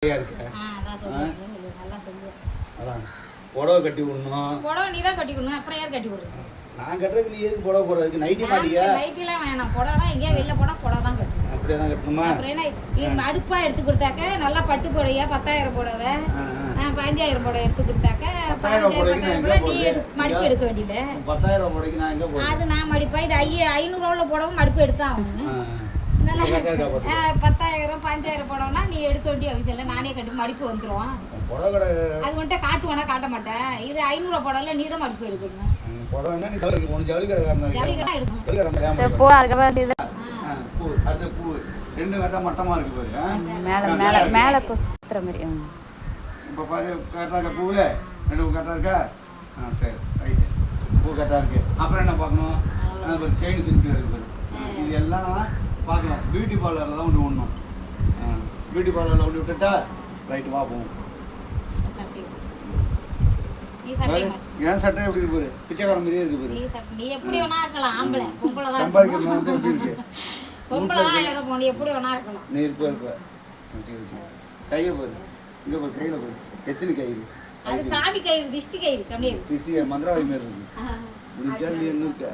அதான் புடவை கட்டி விடணும். புடவை நீ தான் கட்டி விடணும். அப்புறம் யார் கட்டி விடுறது? நான் கட்டுறதுக்கு நீ எதுக்கு புடவை போடுறதுக்கு? நைட்டி மாட்டியா? நைட்டிலாம் வேணாம். புடவை தான் எங்கேயா வெளில போனால் புடவை தான் கட்டணும். அப்படியே தான் கட்டணுமா? அப்புறம் என்ன அடுப்பாக எடுத்து கொடுத்தாக்க நல்லா பட்டு புடவையா 10,000 புடவை 15,000 புடவை எடுத்து கொடுத்தாக்க 10,000 புடவை நீ மடிப்பு எடுக்க வேண்டியல. 10,000 புடவைக்கு நான் எங்கே போடுறேன்? அது நான் மடிப்பா. இது 500 புடவை மடிப்பு எடுத்தான் ஆகணும். 10,000 5,000 புடவைனா நீ எடுக்க வேண்டிய அவசியம் இல்லை. நானே கட்டி மடிப்பு வந்துடும். அது வந்துட்டு காட்டுவேனா காட்ட மாட்டேன். இது 500 புடவைல நீ தான் மடிப்பு எடுக்கணும். மட்டமா இருக்கு மேல குத்துற மாதிரி. இப்போ பாரு கரெக்டாக இருக்கா பூ? ரெண்டு பூ கரெக்டாக இருக்கா? சரி ரைட்டு. பூ கரெக்டாக இருக்கு. அப்புறம் என்ன பார்க்கணும்? ஒரு செயின் திருப்பி எடுக்குது. இது எல்லாம் நான் பார்க்கலாம். பியூட்டி பார்லரில் தான் ஒன்று விடணும். பியூட்டி பார்லரில் ஒன்று விட்டுட்டா ரைட்டு வா போவோம். ஏன் சட்டை எப்படி இருக்கு பாரு? பிச்சைக்காரன் மாதிரியே இருக்கு பாரு. நீ எப்படி வேணா இருக்கலாம். ஆம்பளை பொம்பளை தான் சம்பாதிக்கிறது வந்து எப்படி இருக்கு? பொம்பளை தான் அழகா போகணும். எப்படி வேணா இருக்கலாம். நீ இருப்ப கையை பாரு. இங்கே பாரு கையில் பாரு. எத்தனை கயிறு? அது சாமி கயிறு, திஷ்டி கயிறு. அப்படியே திஷ்டி மந்திரவாதி மாதிரி இருக்கு. இப்படி சேர்ந்து இருக்க